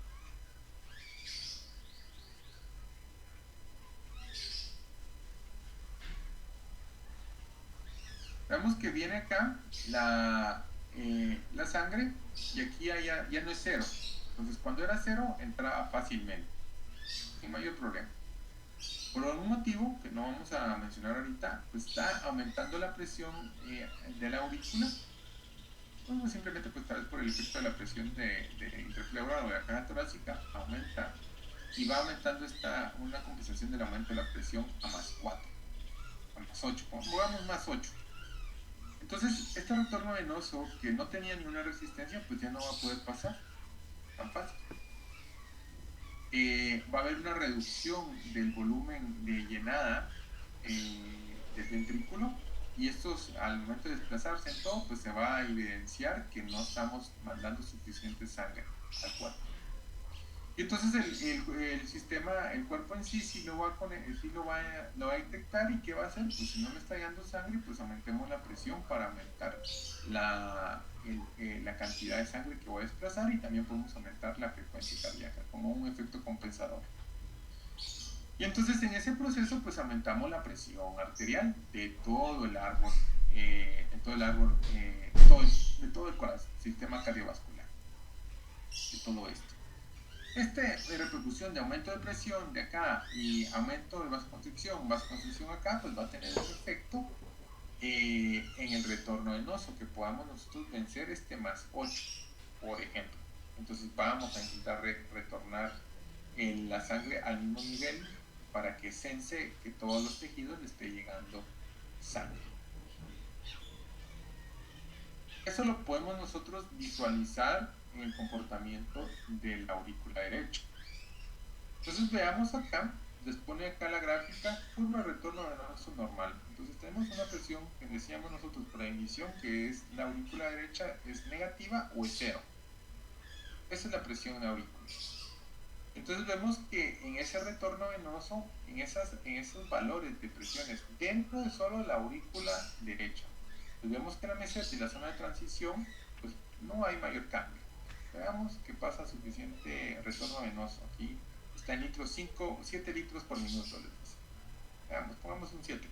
que viene acá la sangre y aquí ya no es 0. Entonces, cuando era 0, entraba fácilmente, sin mayor problema. Por algún motivo que no vamos a mencionar ahorita, pues está aumentando la presión de la aurícula. Bueno, simplemente pues tal vez por el efecto de la presión de intrapleural o de la caja torácica aumenta y va aumentando una compensación del aumento de la presión a más 4, a más 8, pongamos más 8. Entonces, este retorno venoso que no tenía ni una resistencia, pues ya no va a poder pasar tan fácil. Va a haber una reducción del volumen de llenada del ventrículo y estos al momento de desplazarse en todo pues se va a evidenciar que no estamos mandando suficiente sangre al cuerpo. Y entonces el sistema, el cuerpo en sí lo va a detectar y ¿qué va a hacer? Pues si no me está llegando sangre, pues aumentemos la presión para aumentar la cantidad de sangre que voy a desplazar y también podemos aumentar la frecuencia cardíaca como un efecto compensador. Y entonces en ese proceso pues aumentamos la presión arterial de todo el árbol, de todo el sistema cardiovascular, de todo esto. Repercusión de aumento de presión de acá y aumento de vasoconstricción acá, pues va a tener un efecto en el retorno venoso, que podamos nosotros vencer más 8, por ejemplo. Entonces vamos a intentar retornar la sangre al mismo nivel para que sense que todos los tejidos le esté llegando sangre. Eso lo podemos nosotros visualizar en el comportamiento de la aurícula derecha. Entonces veamos acá, les pone acá la gráfica, curva de retorno venoso normal. Entonces tenemos una presión que decíamos nosotros por emisión, que es la aurícula derecha es negativa o es cero. Esa es la presión en la aurícula. Entonces vemos que en ese retorno venoso, en esos valores de presiones dentro de solo la aurícula derecha, pues vemos que la meseta y la zona de transición, pues no hay mayor cambio. Veamos que pasa suficiente retorno venoso. Aquí está en litros 7 litros por minuto. Veamos, pongamos un 7.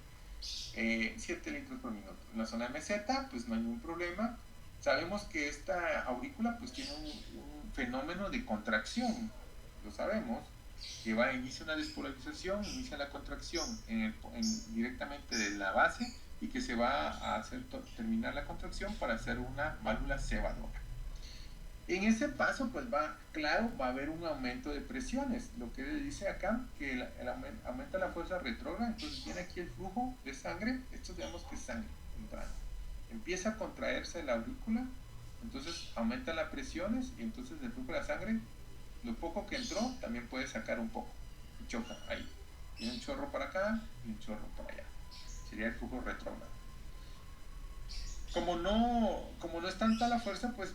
7 litros por minuto. En la zona de meseta, pues no hay ningún problema. Sabemos que esta aurícula pues tiene un fenómeno de contracción, lo sabemos, que inicia una despolarización, inicia la contracción directamente de la base y que se va a hacer terminar la contracción para hacer una válvula cebadora. En ese paso, pues va a haber un aumento de presiones. Lo que dice acá, que aumenta la fuerza retrógrada, entonces viene aquí el flujo de sangre, esto digamos que es sangre entrando. Empieza a contraerse la aurícula, entonces aumenta las presiones y entonces el flujo de la sangre, lo poco que entró, también puede sacar un poco. Y choca ahí. Tiene un chorro para acá y un chorro para allá. Sería el flujo retrógrado. Como no es tanta la fuerza, pues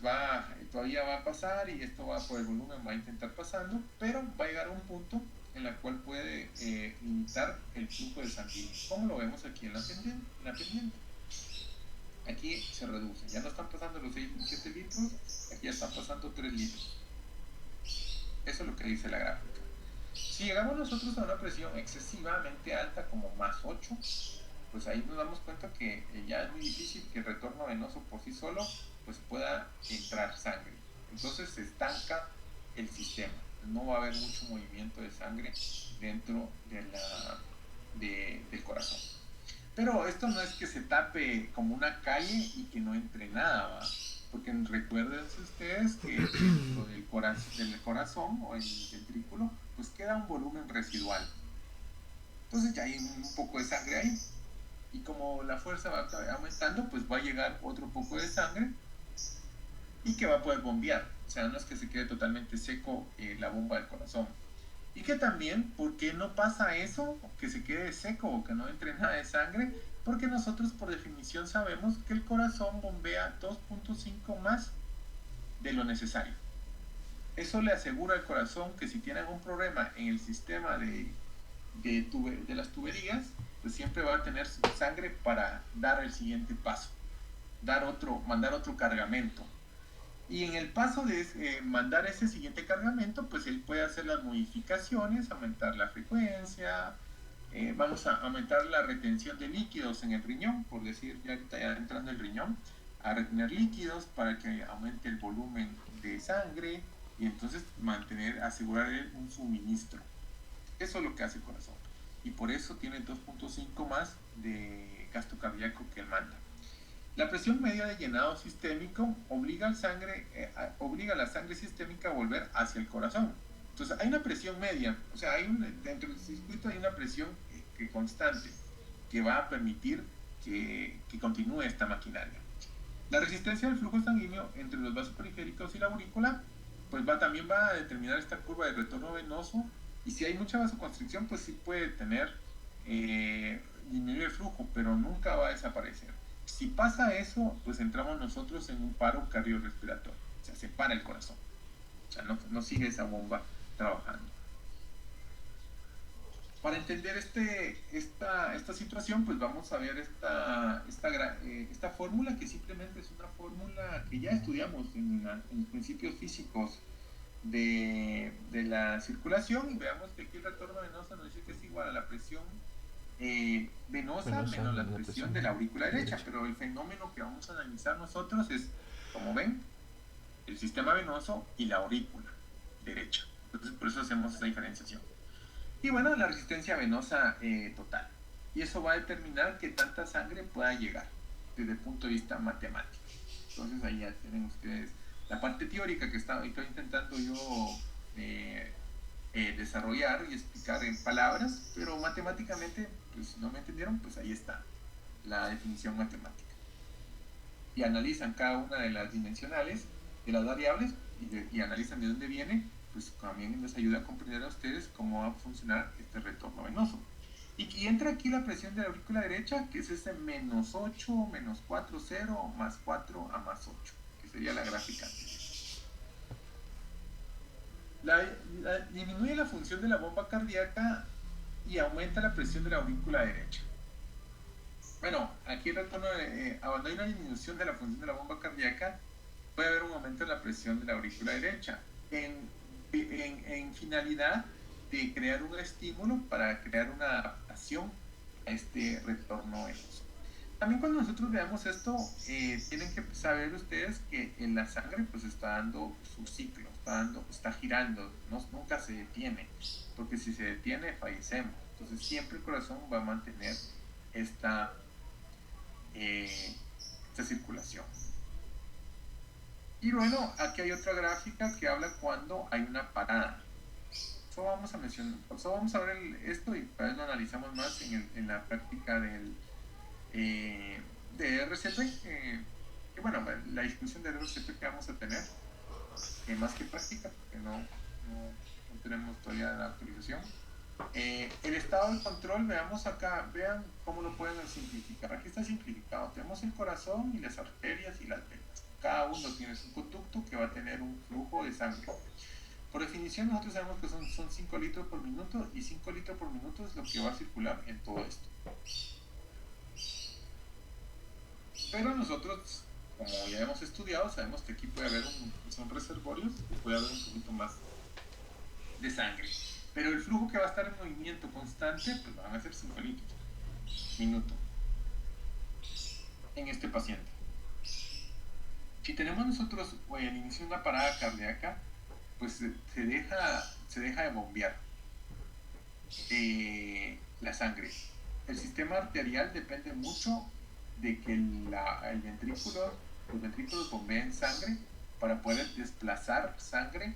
todavía va a pasar y esto va por el volumen, va a intentar pasando, pero va a llegar a un punto en el cual puede limitar el flujo de sangre. Como lo vemos aquí en la pendiente. Aquí se reduce, ya no están pasando los 7 litros, aquí ya están pasando 3 litros. Eso es lo que dice la gráfica. Si llegamos nosotros a una presión excesivamente alta, como más 8, pues ahí nos damos cuenta que ya es muy difícil que el retorno venoso por sí solo pues pueda entrar sangre. Entonces se estanca el sistema. No va a haber mucho movimiento de sangre dentro del corazón. Pero esto no es que se tape como una calle y que no entre nada, ¿va? Porque recuerden ustedes que dentro del corazón o el ventrículo pues queda un volumen residual. Entonces ya hay un poco de sangre ahí. Y como la fuerza va aumentando, pues va a llegar otro poco de sangre y que va a poder bombear. O sea, no es que se quede totalmente seco la bomba del corazón. Y que también, ¿por qué no pasa eso? Que se quede seco o que no entre nada de sangre. Porque nosotros por definición sabemos que el corazón bombea 2.5 más de lo necesario. Eso le asegura al corazón que si tiene algún problema en el sistema de las tuberías, pues siempre va a tener sangre para dar el siguiente paso, mandar otro cargamento. Y en el paso de mandar ese siguiente cargamento, pues él puede hacer las modificaciones, aumentar la frecuencia, vamos a aumentar la retención de líquidos en el riñón, por decir, ya está entrando el riñón, a retener líquidos para que aumente el volumen de sangre y entonces asegurar un suministro. Eso es lo que hace el corazón. Y por eso tiene 2.5 más de gasto cardíaco que él manda. La presión media de llenado sistémico obliga a la sangre sistémica a volver hacia el corazón. Entonces hay una presión media, o sea, dentro del circuito hay una presión constante que va a permitir que continúe esta maquinaria. La resistencia del flujo sanguíneo entre los vasos periféricos y la aurícula pues también va a determinar esta curva de retorno venoso. Y si hay mucha vasoconstricción, pues sí puede disminuir el flujo, pero nunca va a desaparecer. Si pasa eso, pues entramos nosotros en un paro cardiorrespiratorio. O sea, se para el corazón. O sea, no sigue esa bomba trabajando. Para entender esta situación, pues vamos a ver esta fórmula, que simplemente es una fórmula que ya estudiamos en los principios físicos de la circulación, y veamos que aquí el retorno venoso nos dice que es igual a la presión venosa menos la presión de la aurícula derecha, pero el fenómeno que vamos a analizar nosotros es, como ven, el sistema venoso y la aurícula derecha. Entonces por eso hacemos esa diferenciación. Y bueno, la resistencia venosa total, y eso va a determinar qué tanta sangre pueda llegar desde el punto de vista matemático. Entonces ahí ya tienen ustedes la parte teórica que estoy intentando yo desarrollar y explicar en palabras, pero matemáticamente, pues si no me entendieron, pues ahí está la definición matemática. y analizan cada una de las dimensionales, de las variables, y analizan de dónde viene, pues también les ayuda a comprender a ustedes cómo va a funcionar este retorno venoso. Y entra aquí la presión de la aurícula derecha, que es ese menos 8, menos 4, 0, más 4 a más 8, que sería la gráfica anterior. Disminuye la función de la bomba cardíaca y aumenta la presión de la aurícula derecha. Bueno, aquí el retorno, cuando hay una disminución de la función de la bomba cardíaca, puede haber un aumento en la presión de la aurícula derecha, en finalidad de crear un estímulo para crear una adaptación a este retorno venoso. También cuando nosotros veamos esto, tienen que saber ustedes que en la sangre pues está dando su ciclo, está girando, nunca se detiene, porque si se detiene fallecemos. Entonces siempre el corazón va a mantener esta circulación. Y bueno, aquí hay otra gráfica que habla cuando hay una parada. Solo vamos a mencionar, solo vamos a ver esto y para eso lo analizamos más en la práctica de RCP, que bueno, la discusión de RCP que vamos a tener, más que práctica, porque no tenemos todavía la autorización. El estado de control, veamos acá, vean cómo lo pueden simplificar. Aquí está simplificado, tenemos el corazón y las arterias y las venas. Cada uno tiene su conducto que va a tener un flujo de sangre. Por definición nosotros sabemos que son 5 litros por minuto, y 5 litros por minuto es lo que va a circular en todo esto. Pero nosotros, como ya hemos estudiado, sabemos que aquí puede haber son reservorios y puede haber un poquito más de sangre. Pero el flujo que va a estar en movimiento constante, pues van a ser 5 litros minuto en este paciente. Si tenemos nosotros el inicio de una parada cardíaca, pues se deja de bombear la sangre. El sistema arterial depende mucho de que los ventrículos bombeen sangre para poder desplazar sangre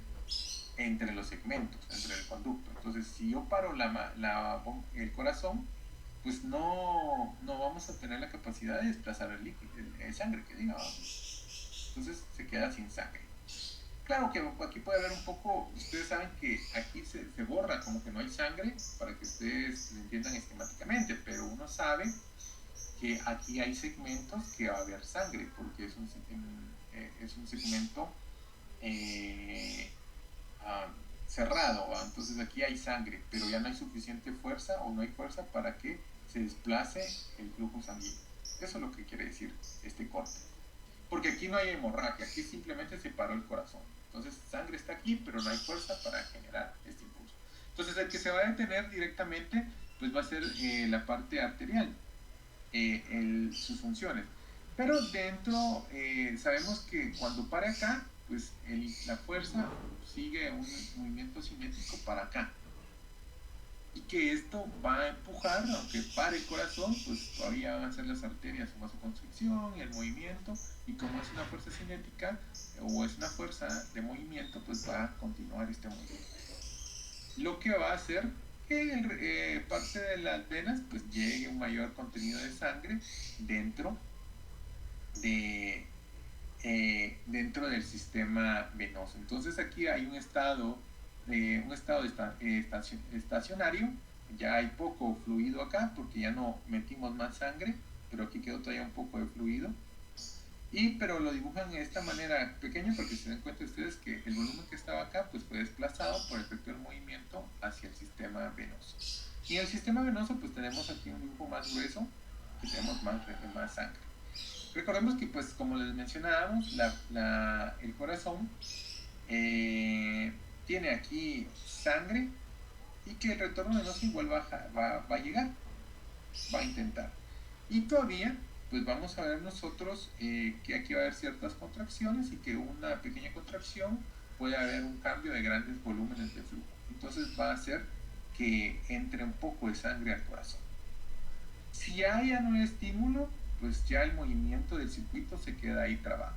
entre los segmentos, entre el conducto. Entonces, si yo paro el corazón, pues no vamos a tener la capacidad de desplazar el sangre, que digamos. Entonces se queda sin sangre. Claro que aquí puede haber un poco, ustedes saben que aquí se borra como que no hay sangre, para que ustedes lo entiendan esquemáticamente, pero uno sabe que aquí hay segmentos que va a haber sangre, porque es un segmento cerrado, ¿va? Entonces aquí hay sangre, pero ya no hay suficiente fuerza o no hay fuerza para que se desplace el flujo sanguíneo. Eso es lo que quiere decir este corte. Porque aquí no hay hemorragia, aquí simplemente se paró el corazón. Entonces sangre está aquí, pero no hay fuerza para generar este impulso. Entonces el que se va a detener directamente pues va a ser la parte arterial, sus funciones. Pero dentro sabemos que cuando para acá, pues la fuerza sigue un movimiento cinético para acá. Y que esto va a empujar, aunque pare el corazón, pues todavía van a ser las arterias su vasoconstricción y el movimiento, y como es una fuerza cinética o es una fuerza de movimiento, pues va a continuar este movimiento. Lo que va a hacer que parte de las venas pues llegue un mayor contenido de sangre dentro del sistema venoso. Entonces aquí hay un estado estacionario, ya hay poco fluido acá porque ya no metimos más sangre, pero aquí quedó todavía un poco de fluido, pero lo dibujan de esta manera pequeña porque se dan cuenta ustedes que el volumen que estaba acá pues fue desplazado por efecto del movimiento hacia el sistema venoso. Y en el sistema venoso pues tenemos aquí un dibujo más grueso, que tenemos más sangre. Recordemos que pues como les mencionábamos, el corazón tiene aquí sangre, y que el retorno venoso igual va a llegar, va a intentar. Y todavía pues vamos a ver nosotros que aquí va a haber ciertas contracciones, y que una pequeña contracción puede haber un cambio de grandes volúmenes de flujo. Entonces va a hacer que entre un poco de sangre al corazón. Si ya no hay estímulo, pues ya el movimiento del circuito se queda ahí trabado.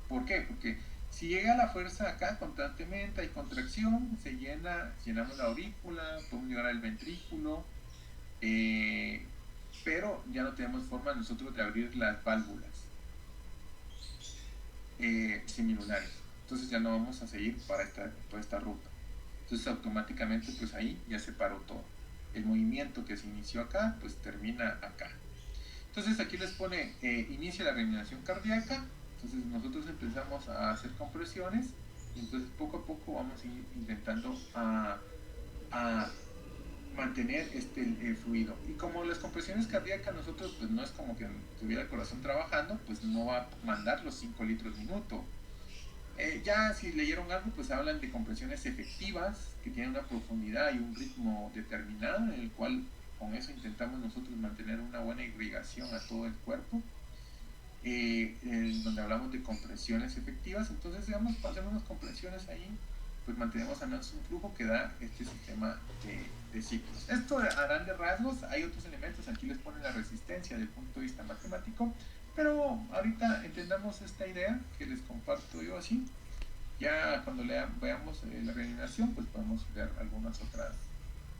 ¿Por qué? Porque si llega la fuerza acá constantemente, hay contracción, llenamos la aurícula, podemos llegar al ventrículo, pero ya no tenemos forma nosotros de abrir las válvulas. semilunares. Entonces ya no vamos a seguir por esta ruta. Entonces automáticamente pues ahí ya se paró todo. El movimiento que se inició acá pues termina acá. Entonces aquí les pone inicia la reanimación cardíaca. Entonces nosotros empezamos a hacer compresiones y entonces poco a poco vamos a ir intentando a mantener el fluido. Y como las compresiones cardíacas nosotros pues no es como que tuviera el corazón trabajando, pues no va a mandar los 5 litros minuto. Ya si leyeron algo, pues hablan de compresiones efectivas que tienen una profundidad y un ritmo determinado en el cual con eso intentamos nosotros mantener una buena irrigación a todo el cuerpo, donde hablamos de compresiones efectivas. Entonces digamos, cuando hacemos unas compresiones ahí, pues mantenemos al menos un flujo que da este sistema de ciclos. Esto a grandes rasgos. Hay otros elementos, aquí les ponen la resistencia desde el punto de vista matemático, pero ahorita entendamos esta idea que les comparto yo así. Ya cuando veamos la reanimación, pues podemos ver algunas otras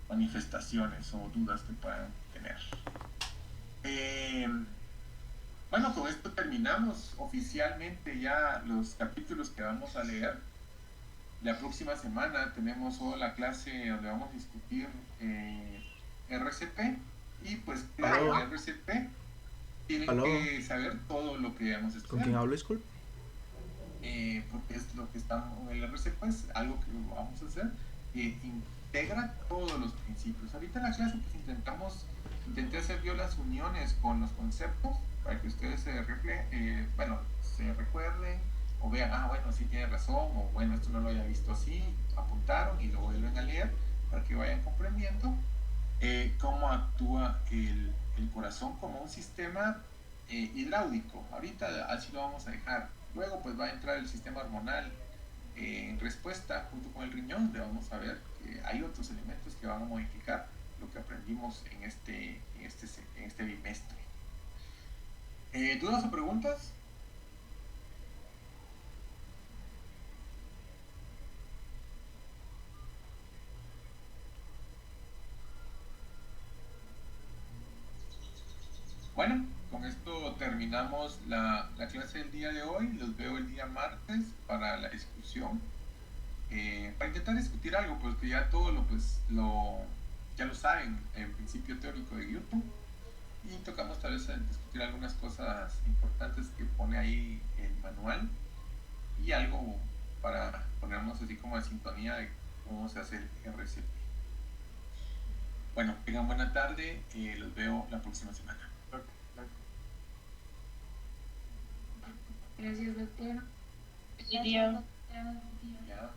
manifestaciones o dudas que puedan tener. Bueno, con esto terminamos oficialmente ya los capítulos que vamos a leer. La próxima semana tenemos la clase donde vamos a discutir RCP y pues claro, RCP tienen que saber todo lo que hemos estudiado. ¿Con quién hablo, disculpe? Porque es lo que estamos en el RCP, es algo que vamos a hacer, integra todos los principios. Ahorita en la clase pues intenté hacer yo las uniones con los conceptos para que ustedes se recuerden o vean, bueno, sí tiene razón, o bueno, esto no lo había visto así, apuntaron y lo vuelven a leer para que vayan comprendiendo cómo actúa el corazón como un sistema hidráulico. Ahorita así lo vamos a dejar. Luego pues va a entrar el sistema hormonal en respuesta junto con el riñón, donde vamos a ver que hay otros elementos que van a modificar lo que aprendimos en este bimestre. ¿Dudas o preguntas? Bueno, con esto terminamos la clase del día de hoy. Los veo el día martes para la discusión. Para intentar discutir algo, pues que ya todo ya lo saben, en principio teórico de YouTube. Y tocamos tal vez discutir algunas cosas importantes que pone ahí el manual y algo para ponernos así como en sintonía de cómo se hace el RCP. Bueno, tengan buena tarde, los veo la próxima semana. Gracias, doctor. Buen día. Gracias, doctor. Ya.